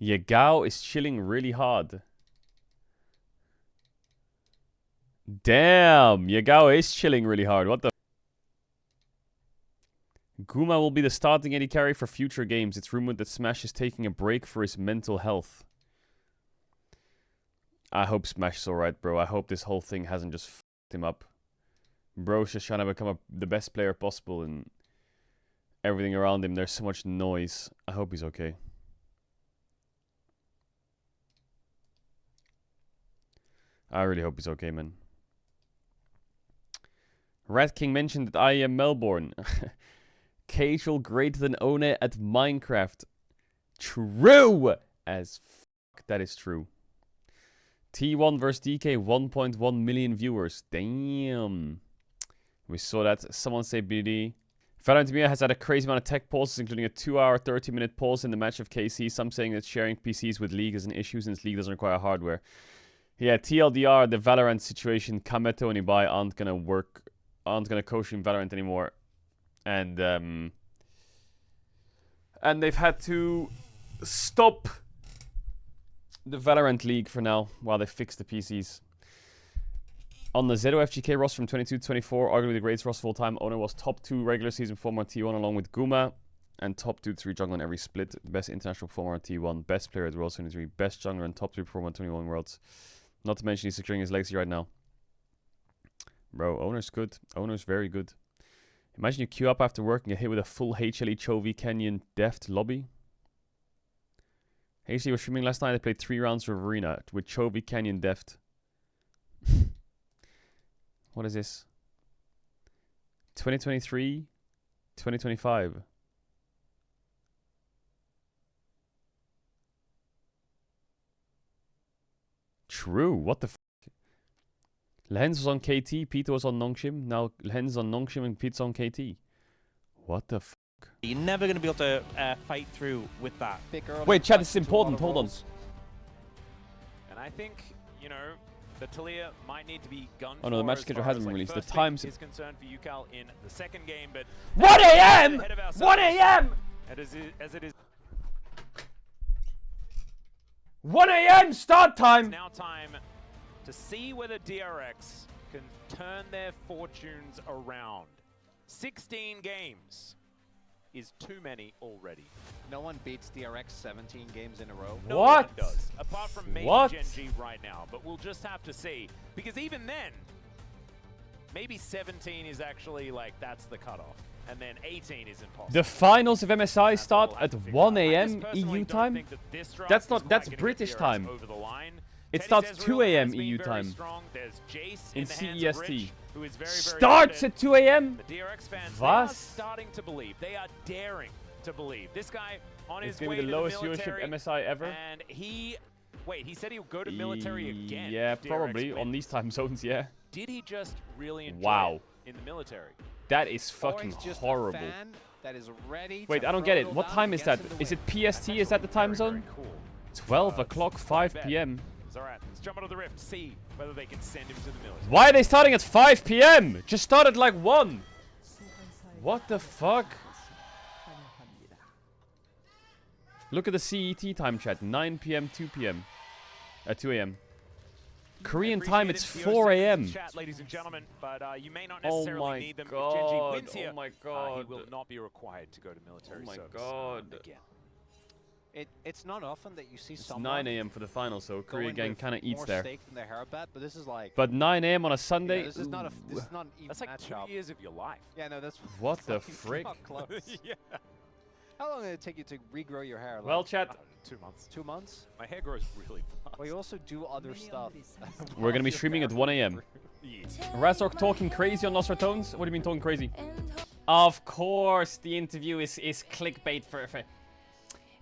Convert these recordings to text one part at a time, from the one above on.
Yagao is chilling really hard. Damn, Yagao is chilling really hard. What the? Guma will be the starting AD carry for future games. It's rumored that Smash is taking a break for his mental health. I hope Smash is alright, bro. I hope this whole thing hasn't just fucked him up. Bro's just trying to become the best player possible and everything around him. There's so much noise. I hope he's okay. I really hope he's okay, man. Rat King mentioned that I am Melbourne. Caedrel greater than One at Minecraft. True as fuck. That is true. T1 versus DK, 1.1 million viewers. Damn. We saw that. Someone say BD. Valorant Mia has had a crazy amount of tech pauses, including a 2-hour, 30-minute pause in the match of KC. Some saying that sharing PCs with League is an issue since League doesn't require hardware. Yeah, TLDR, the Valorant situation, Kameto and Ibai aren't gonna coach in Valorant anymore. And they've had to stop the Valorant League for now while they fix the PCs. On the Zedo FGK roster from 22 to 24, arguably the greatest roster of all time, Owner was top 2 regular season performer on T1 along with Guma, and top 2-3 jungler in every split. The best international performer on T1, best player at the World 23, best jungler and top 3 performer on 21 Worlds. Not to mention he's securing his legacy right now. Bro, Owner's good. Owner's very good. Imagine you queue up after work and get hit with a full HLE Chovy Canyon Deft lobby. HLE was streaming last night. They played 3 rounds of Arena with Chovy Canyon Deft. What is this? 2023, 2025. True. What the f? Lens was on KT, Peter was on Nongshim. Now Lens on Nongshim and Pete's on KT. What the f? You're never going to be able to fight through with that. Wait, chat, this is important. Hold on. And I think, you know, the Talia might need to be gunned. Oh no, the match schedule hasn't been released. The times is concerned for UCAL in the second game, but 1 AM! 1 AM! As it is 1 AM start time! now time to see whether DRX can turn their fortunes around. 16 games is too many already. No one beats DRX 17 games in a row. No What? one does, apart from maybe What? Gen G right now, but we'll just have to see. Because even then, maybe 17 is actually like, that's the cutoff. And then 18 is impossible. The finals of MSI That's start what we'll have at to figure 1 out. I AM just personally EU don't time? think that this draft That's is not- quite that's gonna get British DRX time. over the line. It Teddy starts Zezreal 2 AM has been EU very time. strong. There's Jace In the hands of CEST. Rich, who is very, very Starts good. at 2 AM? The DRX fans, they are Was? starting to believe. They are daring to believe. This guy on It's his gonna way be the to lowest the viewership military, MSI ever. and he said he'll go to military again. Yeah, if DRX probably wins. on these time zones, yeah. Did he just really enjoy Wow. it in the military? That is Or fucking he's just a horrible. fan that is ready Wait, to I don't throw get it. all What down time and is gets that? him to Is win. it PST? Is that the time Very, zone? very cool. 12 o'clock, 5 bet. PM. It's all right. Let's jump onto the rift, see whether they can send him to the military. Why are they starting at 5 PM? Just start at like 1. What the fuck? Look at the CET time chat. 9 PM, 2 PM. 2 AM. Korean time, it's 4 AM. Chat, ladies and gentlemen, but you may not Oh necessarily my need them. god. If Genji wins here, Oh my he god. will not be required to go to military Oh my service god. again. It's not often that you see It's someone 9 AM for the final, so go Korea in gang with kind of eats more there. stake than their hair bet, but this is like. But 9 AM on a you know, Sunday? this is not a. Ooh. This is not an even That's like 2 matchup. years of your life. Yeah, no, that's. What it's the like frick? not close. Yeah. How long did it take you to regrow your hair? Like, Well, chat, 2 months. 2 months. My hair grows really fast. Well, you also do other stuff. we're gonna be streaming at 1 AM. Razork talking crazy on Los Ratones? What do you mean talking crazy? Of course, the interview is clickbait for...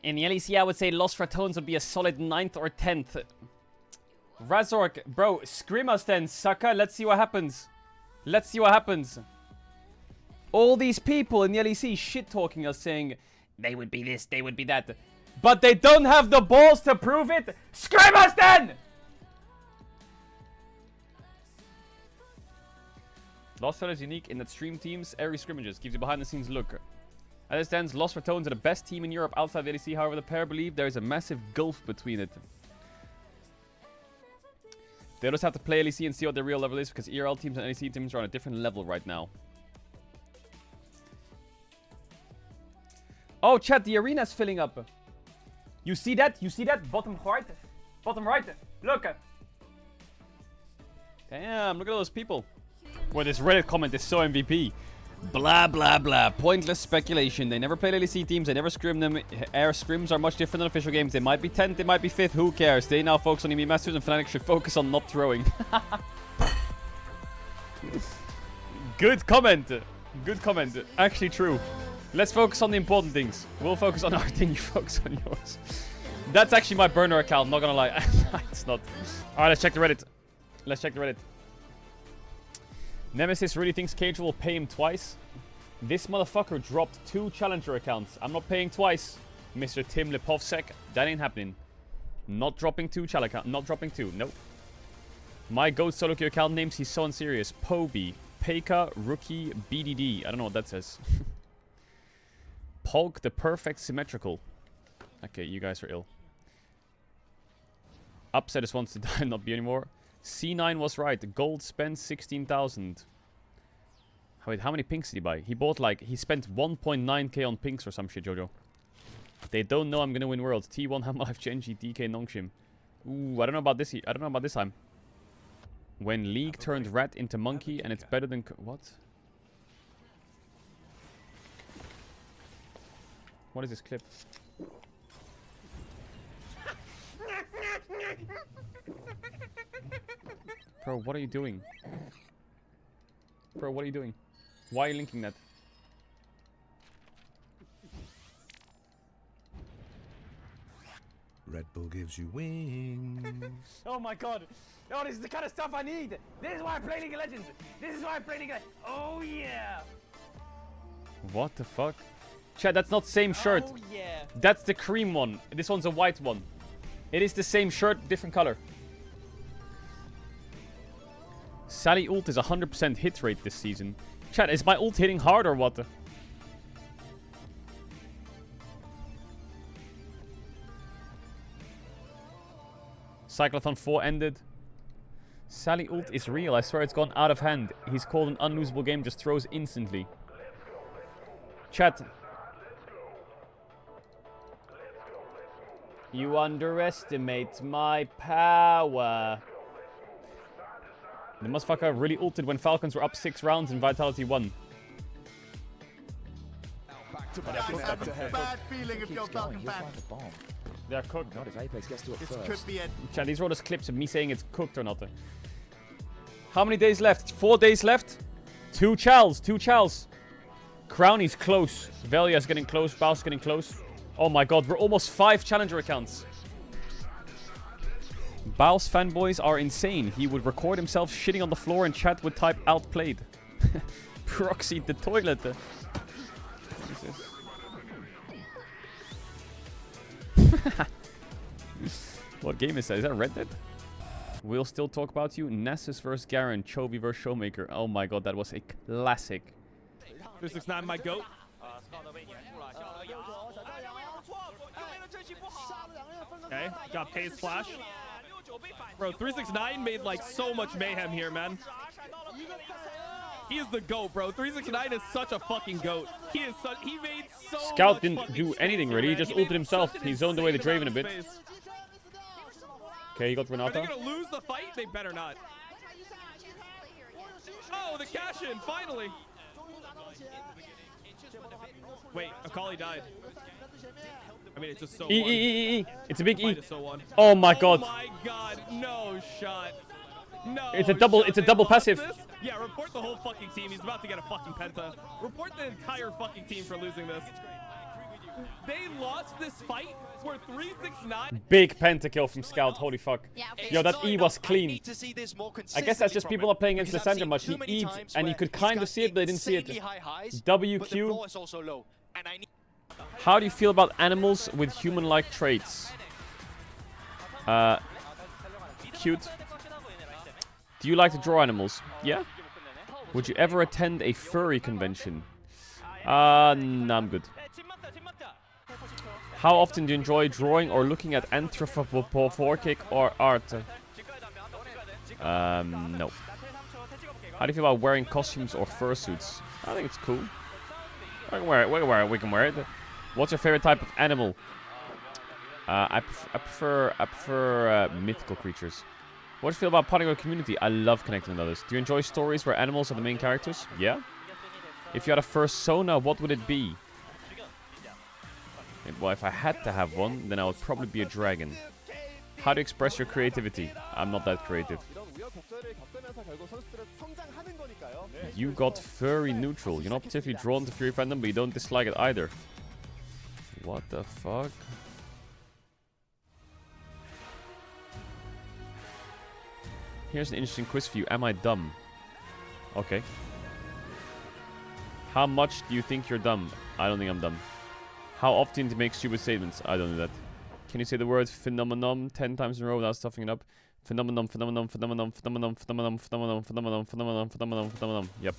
In the LEC, I would say Los Ratones would be a solid 9th or 10th. Razork, bro, scrim us then, sucker. Let's see what happens. Let's see what happens. All these people in the LEC shit-talking us saying, they would be this, they would be that. But they don't have the balls to prove it. Scrim us then! Lost Cell is unique in that stream teams, every scrimmages gives you behind-the-scenes look As it stands, Los Ratones are the best team in Europe outside the LEC. However, the pair believe there is a massive gulf between it. They just have to play LEC and see what their real level is, because ERL teams and LEC teams are on a different level right now. Oh, chat, the arena's filling up. You see that? You see that? Bottom right? Bottom right. Look. Damn, look at all those people. Well, this Reddit comment is so MVP. Blah, blah, blah. Pointless speculation. They never played LEC teams. They never scrim them. Air scrims are much different than official games. They might be 10th. They might be 5th. Who cares? They now focus on EME Masters, and Fnatic should focus on not throwing. Good comment. Good comment. Actually true. Let's focus on the important things. We'll focus on our thing. You focus on yours. That's actually my burner account. Not gonna lie. It's not. Alright, let's check the Reddit. Let's check the Reddit. Nemesis really thinks Caedrel will pay him twice. This motherfucker dropped 2 challenger accounts. I'm not paying twice, Mr. Tim Lipovsek. That ain't happening. Not dropping 2 chal account. Not dropping 2. Nope. My goat solo queue account names. He's so unserious. Poby, Peka, Rookie, BDD. I don't know what that says. Polk the perfect symmetrical. Okay, you guys are ill. Upset just wants to die and not be anymore. C9 was right. The gold spent 16,000. Wait, how many pinks did he buy? He bought like... He spent 1.9k on pinks or some shit, Jojo. They don't know I'm gonna win worlds. T1, Hamalife, Genji, DK, Nongshim. Ooh, I don't know about this. I don't know about this time. When League turned rat into monkey and it's better than... What? What is this clip? Bro, what are you doing? Bro, what are you doing? Why are you linking that? Red Bull gives you wings. Oh my god! Oh, this is the kind of stuff I need! This is why I play League of Legends! This is why I play League of Legends! Oh yeah! What the fuck? Chat, that's not same shirt. Oh, yeah. That's the cream one. This one's a white one. It is the same shirt, different color. Sally ult is 100% hit rate this season. Chat, is my ult hitting hard or what? Cyclotron 4 ended. Sally ult is real. I swear it's gone out of hand. He's called an unlosable game, just throws instantly. Chat. You underestimate my power. The motherfucker really ulted when Falcons were up 6 rounds and Vitality 1. I have a bad feeling if you're Falcon fan. They're cooked. Not if Apex gets to it This first. could be a Chat, these are all just clips of me saying it's cooked or not. How many days left? 4 days left? 2 chals. 2 chals. Crowny's close. Velia's getting close. Baus getting close. Oh my god, we're almost 5 challenger accounts. Baus fanboys are insane. He would record himself shitting on the floor and chat would type outplayed. Proxy the toilet. What is this? What game is that? Is that Red Dead? We'll still talk about you. Nessus vs Garen. Chovy vs Showmaker. Oh my god, that was a classic. 369, my goat. Okay, got Pay's flash. Bro, 369 made like so much mayhem here, man. He is the GOAT, bro. 369 is such a fucking GOAT. He made so Scout much didn't do anything really. He just ulted himself. He zoned away the Draven a bit. Okay, he got Are Renata. they gonna lose the fight? They better not. Oh, the cash in, finally. Wait, Akali died. I mean, it's just so E. It's a big E. So Oh my god. Oh my god, no shot. No. It's a double. shot. It's a They double lost passive. this? Yeah, report the whole fucking team. He's about to get a fucking penta. Report the entire fucking team for losing this. They lost this fight for 369. Big pentakill from Scout. Holy fuck. Yeah, okay. Yo, that E was clean. To see this more I guess that's just people not playing against Lissandra much. He E'd and you could kind of see it, but they didn't see it. WQ. How do you feel about animals with human-like traits? Cute. Do you like to draw animals? Yeah. Would you ever attend a furry convention? No, I'm good. How often do you enjoy drawing or looking at anthropomorphic or art? No. How do you feel about wearing costumes or fursuits? I think it's cool. We can wear it. We can wear it. What's your favorite type of animal? I prefer mythical creatures. What do you feel about potting with community? I love connecting with others. Do you enjoy stories where animals are the main characters? Yeah. If you had a fursona, what would it be? Well, if I had to have one, then I would probably be a dragon. How do you express your creativity? I'm not that creative. You got furry neutral. You're not particularly drawn to furry fandom, but you don't dislike it either. What the fuck? Here's an interesting quiz for you. Am I dumb? Okay. How much do you think you're dumb? I don't think I'm dumb. How often do you make stupid statements? I don't do that. Can you say the word phenomenon 10 times in a row without stuffing it up? Phenomenon, phenomenon, phenomenon, phenomenon, phenomenon, phenomenon, phenomenon, phenomenon, phenomenon, phenomenon. Yep.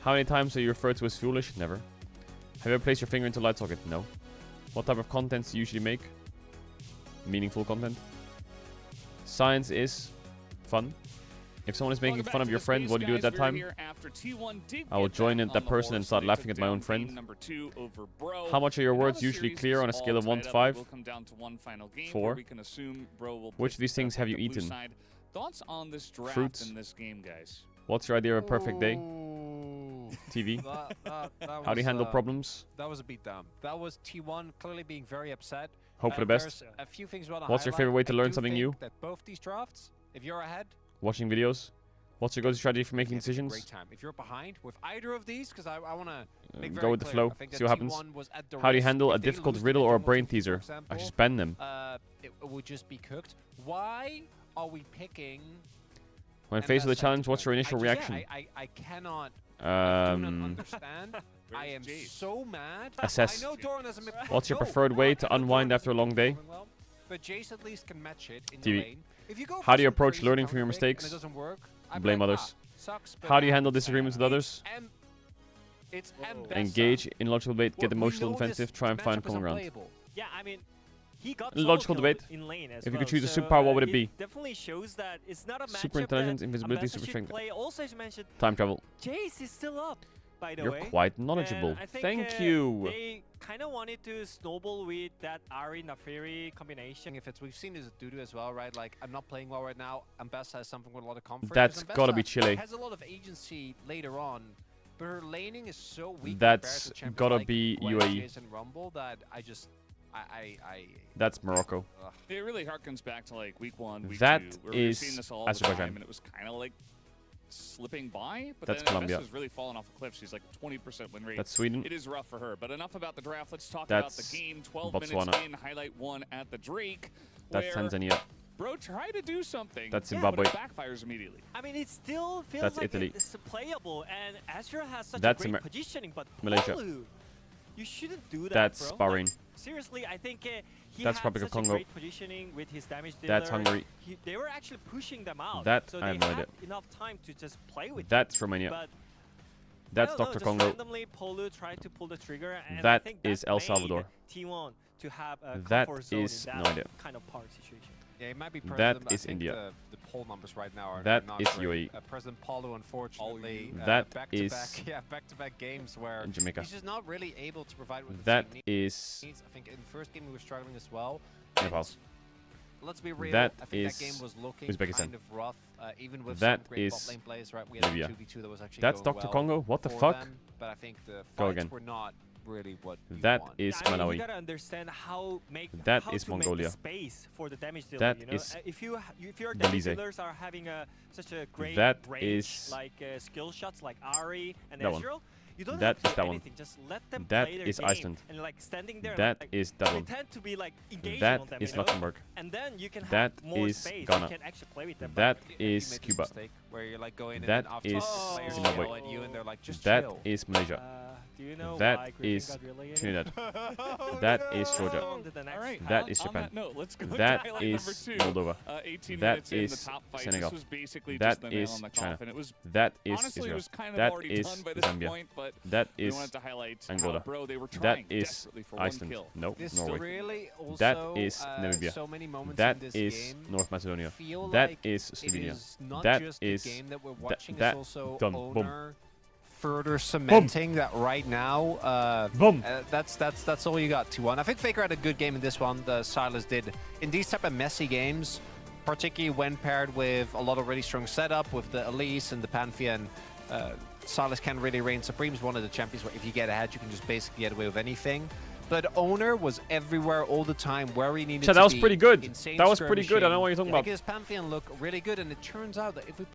How many times are you referred to as foolish? Never. Have you ever placed your finger into a light socket? No. What type of content do you usually make? Meaningful content. Science is fun. If someone is making fun of your friend, what do you do at that time? I will join in that person and start laughing at my own friend. How much are your words usually clear on a scale of 1 to 5? 4. Which of these things have you eaten? Fruits. What's your idea of a perfect day? TV. How do you handle problems? That was a beat down. That was T1 clearly being very upset. Hope for the best. A few things what's your favorite way to learn something new? That both these drafts, if you're ahead, watching videos. What's your go-to strategy for making decisions? Great time. If you're behind with either of these, because I want to go with the flow, see what happens. How do you handle a difficult riddle or a brain teaser? I should ban them. It would just be cooked. Why are we picking? When faced with a challenge, what's your initial reaction? I cannot. I do not understand. I am so mad. Assess. I know Doran has a what's your preferred way to unwind after a long day? But Jace at least can match it in TV. the lane. If you go how do you approach learning from your mistakes? Blame others. How do you handle disagreements with others? Engage in logical debate, get emotional defensive, try and find common ground. Yeah, I mean, he got logical debate. In lane as if you could choose a superpower, what would it be? Definitely shows that it's not a matchup. Super intelligence, invisibility, super strength. Also, as you mentioned, time travel. Jace is still up. By the You're way. quite knowledgeable. Thank you. They kind of wanted to snowball with that Ari Nafiri combination. If it's we've seen this at Dudu as well, right? Like I'm not playing well right now. Ambessa has something with a lot of comfort. That's gotta be Chile. Has a lot of agency later on, but her laning is so weak. That's gotta be UAE. And Rumble that I just That's Morocco. It really harkens back to like week 1, week 2. That where is we were this all Azerbaijan. the time, and it was kind of like slipping by, but that's then Colombia. has really fallen off a cliff. She's like 20% win rate. That's Sweden. It is rough for her, but enough about the draft. Let's talk that's about the game. 12 Botswana. minutes in, highlight 1 at the Drake. That's Tanzania. Bro, try to do something. That's Zimbabwe. But it backfires immediately. I mean, it still feels that's like Italy. It's playable, and Azure has such that's a great positioning, but Malaysia. Polu, you shouldn't do that, that's bro. Bahrain. Like, seriously, I think he that's had Republic such of Congo. a great positioning with his damage dealer. That's Hungary. They were actually pushing them out. That so I have they no had idea. enough time to just play with That's him. Romania. But that's Dr. Congo. Randomly, Polu tried to pull the trigger, and that I think is El Salvador. T1 to have a that comfort zone is in that no idea. kind of power situation. Yeah, it might be That is India. The poll numbers right now are that not is great. UAE. President Paulo, unfortunately, that back-to-back, is back-to-back games where Jamaica. he's just not really able to provide what the that team is needs. I think in the first game we were struggling as well. Nepal. Let's be real. That I think is that game was looking Uzbekistan. kind of rough, even with that some great is bot lane plays. Right, we had Libya. a 2v2 that was actually that's going Dr. well Congo. What the for fuck? them, but I think the Go fights again. were not really what you that want. is I mean, Malawi. you gotta understand how That how is to Mongolia. make the space for the damage dealer. That you know? is if your damage Belize. dealers are having such a great that range, is like skill shots like Ari and that one. Ezreal, you don't that have to is do that one. anything. Just let them that play their is game Iceland. and like standing there. That like, is that they one. tend to be like engaging that on them, is you know? Luxembourg. And then you can that have more is space. Ghana. You can actually play with them. That If you is make this Cuba. mistake where you're like going That in and after is players Zimbabwe. yell at you and they're like, just that chill. is Malaysia. Do you know That why Griffin is got relegated? Trinidad. That is Georgia. On to the next All right. That is on Japan. that note, let's go That to highlight is number 2. Moldova. 18 That minutes in is the top fight. Senegal. This was basically That just the nail is on the China. coffin. It was That is honestly Israel. it was kind of That already is done by this Zambia. point, but That we is wanted to highlight Angola. how, bro, they were That trying is desperately for Iceland. one kill. No, This Norway. really also, That is Namibia. so many moments That in this is game North Macedonia. feel That like is it Slovenia. is not That just is the game that we're watching, that it's also done. Boom. owner further cementing that right now. Boom. That's all you got. 2-1. I think Faker had a good game in this one. The Silas did in these type of messy games, particularly when paired with a lot of really strong setup with the Elise and the Pantheon. Silas can really reign supreme. He's one of the champions where if you get ahead, you can just basically get away with anything. But Owner was everywhere all the time where he needed Chad, to that was be. pretty good. Insane That was pretty good. I don't know what you're talking skirmishing, about. Making his Pantheon look really good, and it turns out that if we